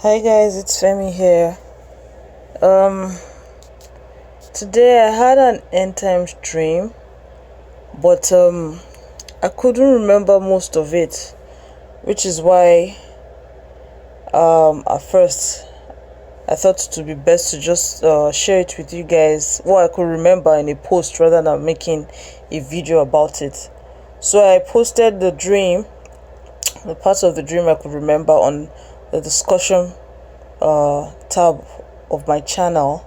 Hi guys, it's Femi here. Um, Today I had an end times dream, but I couldn't remember most of it, which is why at first I thought it would be best to just share it with you guys what I could remember in a post rather than making a video about it. So I posted the parts of the dream I could remember on the discussion tab of my channel.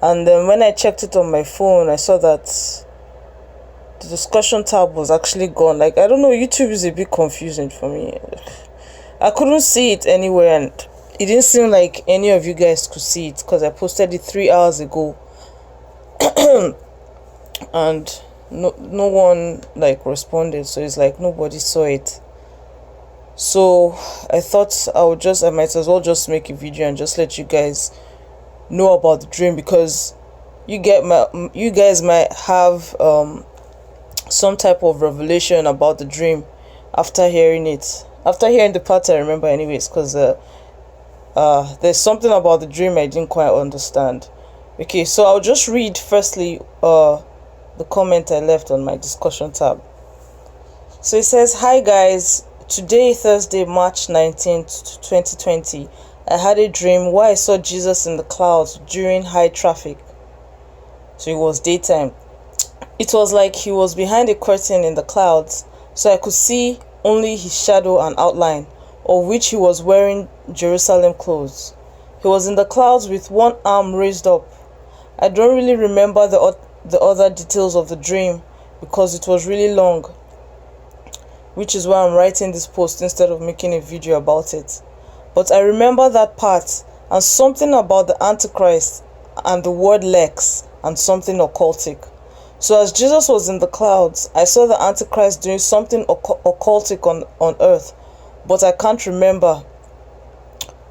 And then when I checked it on my phone, I saw that the discussion tab was actually gone. Like, I don't know, YouTube is a bit confusing for me. I couldn't see it anywhere, and it didn't seem like any of you guys could see it because I posted it 3 hours ago. And no one like responded, so it's like nobody saw it. So I thought I might as well just make a video and just let you guys know about the dream, because you guys might have some type of revelation about the dream after hearing the part I remember anyways, because there's something about the dream I didn't quite understand. Okay, so I'll just read firstly the comment I left on my discussion tab. So it says, "Hi guys, today Thursday, March 19th, 2020, I had a dream where I saw Jesus in the clouds during high traffic." So it was daytime. "It was like he was behind a curtain in the clouds, so I could see only his shadow and outline, of which he was wearing Jerusalem clothes. He was in the clouds with one arm raised up. I don't really remember the other details of the dream because it was really long, which is why I'm writing this post instead of making a video about it. But I remember that part and something about the Antichrist and the word Lex and something occultic. So as Jesus was in the clouds, I saw the Antichrist doing something occultic on earth, but I can't remember.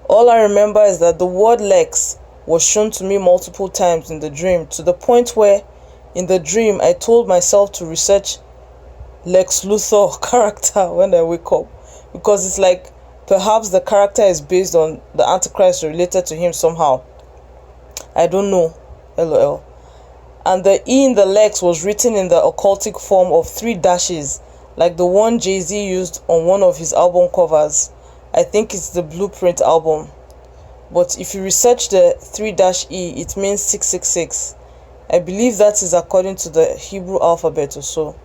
All I remember is that the word Lex was shown to me multiple times in the dream, to the point where in the dream I told myself to research Lex Luthor character when I wake up, because it's like perhaps the character is based on the Antichrist, related to him somehow. I don't know. LOL. And the E in the Lex was written in the occultic form of 3 dashes, like the one Jay-Z used on one of his album covers. I think it's the Blueprint album. But if you research the 3-E, it means 666. I believe that is according to the Hebrew alphabet or so.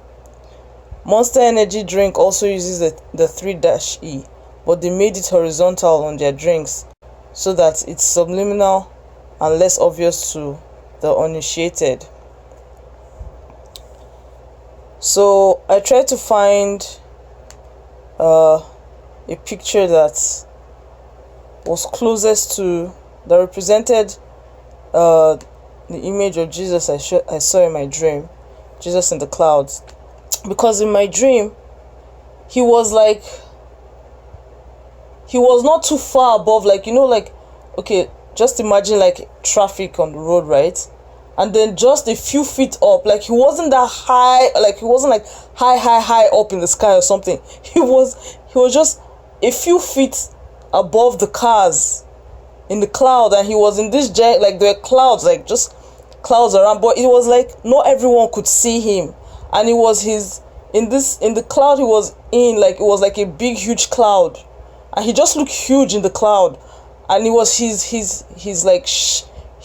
Monster Energy drink also uses the 3-E, but they made it horizontal on their drinks so that it's subliminal and less obvious to the uninitiated. So I tried to find a picture that was closest to, that represented the image of Jesus I saw in my dream, Jesus in the clouds. Because in my dream, he was not too far above, okay, just imagine like traffic on the road, right? And then just a few feet up, like he wasn't that high, like he wasn't like high up in the sky or something. He was just a few feet above the cars in the cloud, and he was in this jet, like there were clouds, like just clouds around, but it was like not everyone could see him. And it was in the cloud he was in, like it was like a big huge cloud, and he just looked huge in the cloud. And it was his like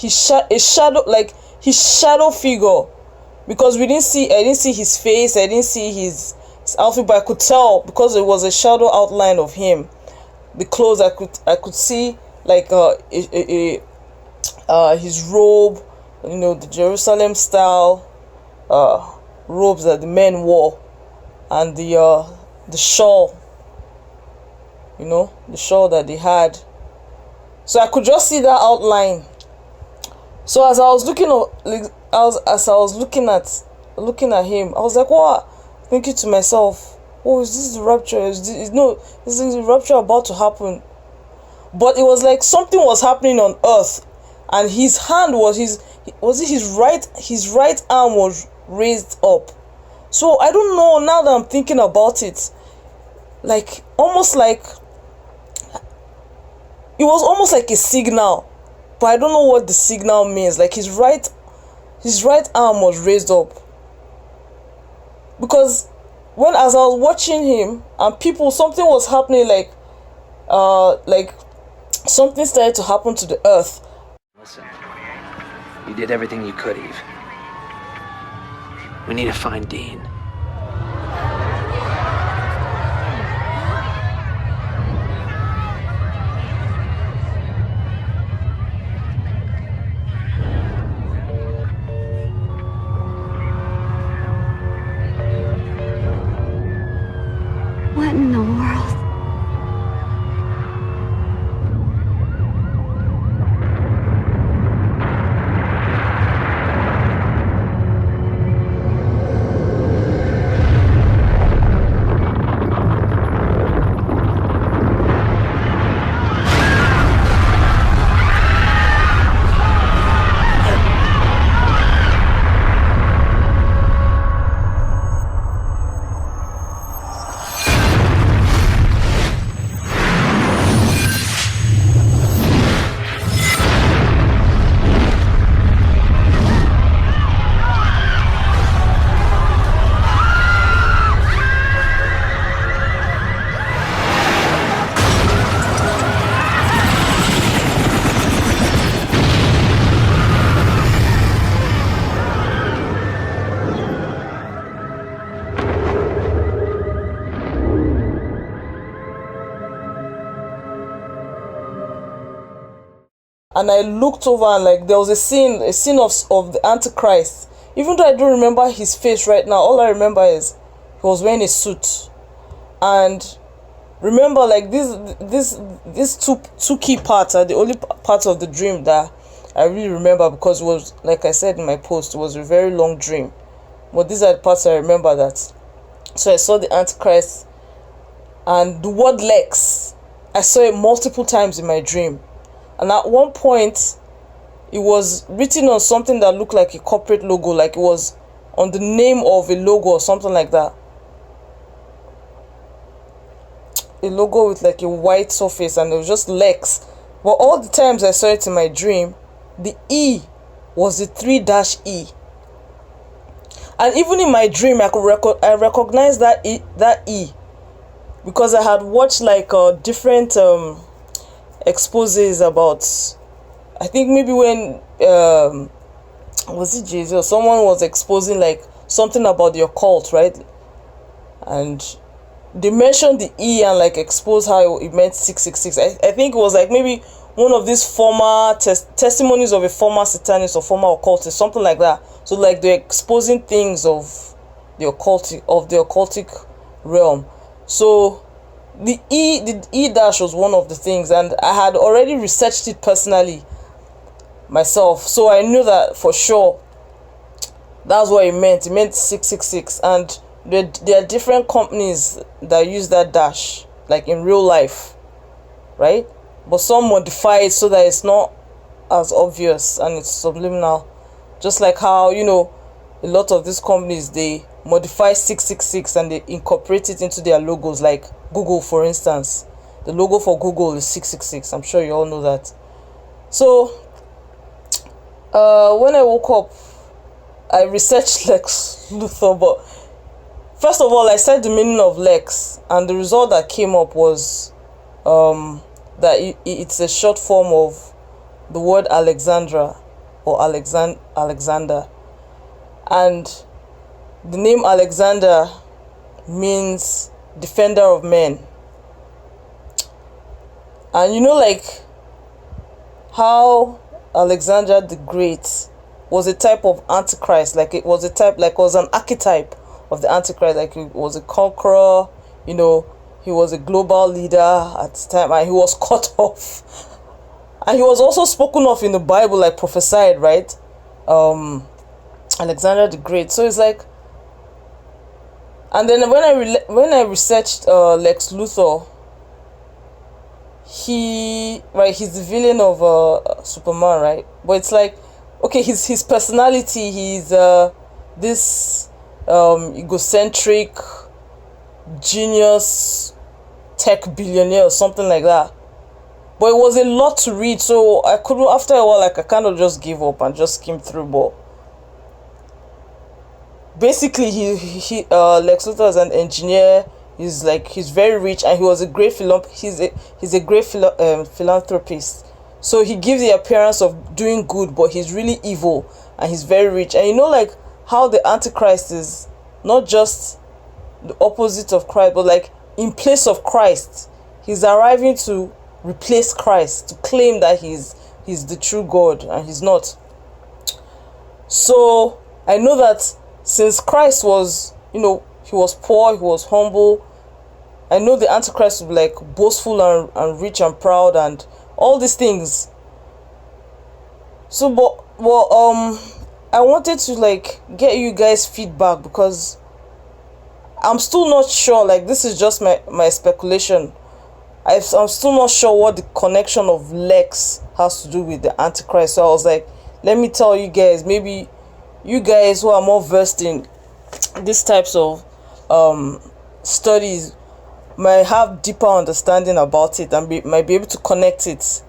a shadow, like his shadow figure, because I didn't see his face, I didn't see his outfit, but I could tell because it was a shadow outline of him. The clothes I could see, like his robe, the Jerusalem style robes that the men wore, and the shawl, the shawl that they had. So I could just see that outline. So as I was looking at him, I was like, what? Thinking to myself, oh, is this the rapture? Is the rapture about to happen? But it was like something was happening on earth, and his hand was his right arm was raised up. So I don't know, now that I'm thinking about it, like almost like it was almost like a signal, but I don't know what the signal means. Like his right arm was raised up, because as I was watching him and people, something was happening, like something started to happen to the earth. Listen, you did everything you could, Eve. We need to find Dean. What in the world? And I looked over and like there was a scene of the Antichrist. Even though I don't remember his face right now, all I remember is he was wearing a suit. And remember, like these two key parts are the only parts of the dream that I really remember, because it was, like I said in my post, it was a very long dream. But these are the parts I remember that. So I saw the Antichrist and the word Lex. I saw it multiple times in my dream. And at one point, it was written on something that looked like a corporate logo, like it was on the name of a logo or something like that. A logo with like a white surface, and it was just Lex. But all the times I saw it in my dream, the E was the 3-E. And even in my dream, I recognized that E because I had watched like different exposes about, I think maybe when was it Jesus or someone was exposing like something about the occult, right? And they mentioned the E and like exposed how it meant 666. I think it was like maybe one of these former testimonies of a former satanist or former occultist, something like that. So like they're exposing things of the occultic realm. So the E dash was one of the things, and I had already researched it personally myself, so I knew that for sure that's what it meant. It meant 666, and there are different companies that use that dash, like in real life, right? But some modify it so that it's not as obvious and it's subliminal. Just like how, you know, a lot of these companies, they modify 666 and they incorporate it into their logos, like Google, for instance. The logo for Google is 666. I'm sure you all know that. So when I woke up, I researched Lex Luthor, but first of all I said the meaning of Lex, and the result that came up was that it's a short form of the word Alexandra or Alexander. And the name Alexander means defender of men. And you know, like how Alexander the Great was a type of Antichrist, like it was an archetype of the Antichrist, like he was a conqueror, you know, he was a global leader at the time, and he was cut off. And he was also spoken of in the Bible, like prophesied, right? Alexander the Great. So it's like, and then when I researched Lex Luthor, he's the villain of Superman, right? But it's like, okay, his personality, he's this egocentric genius tech billionaire or something like that. but it was a lot to read, so I couldn't. After a while, like, I kind of just gave up and just skimmed through. But basically, Lex Luthor is an engineer. He's very rich, and he was a great he's a great philanthropist. So he gives the appearance of doing good, but he's really evil, and he's very rich. And like how the Antichrist is not just the opposite of Christ, but like in place of Christ. He's arriving to replace Christ, to claim that he's the true God, and he's not. So I know that since Christ was, he was poor, he was humble. I know the Antichrist will be like boastful and rich and proud and all these things. So but I wanted to like get you guys feedback, because I'm still not sure. Like, this is just my speculation. I'm still not sure what the connection of Lex has to do with the Antichrist. So I was like, let me tell you guys. Maybe you guys who are more versed in these types of studies might have deeper understanding about it and might be able to connect it.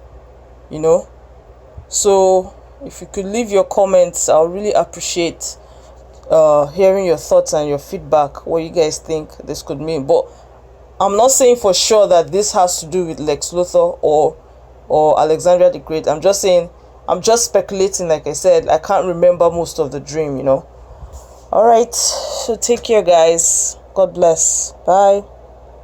So if you could leave your comments, I'll really appreciate hearing your thoughts and your feedback, what you guys think this could mean. But I'm not saying for sure that this has to do with Lex Luthor or Alexandria the Great. I'm just saying, I'm just speculating. Like I said, I can't remember most of the dream. All right, so take care, guys. God bless. Bye.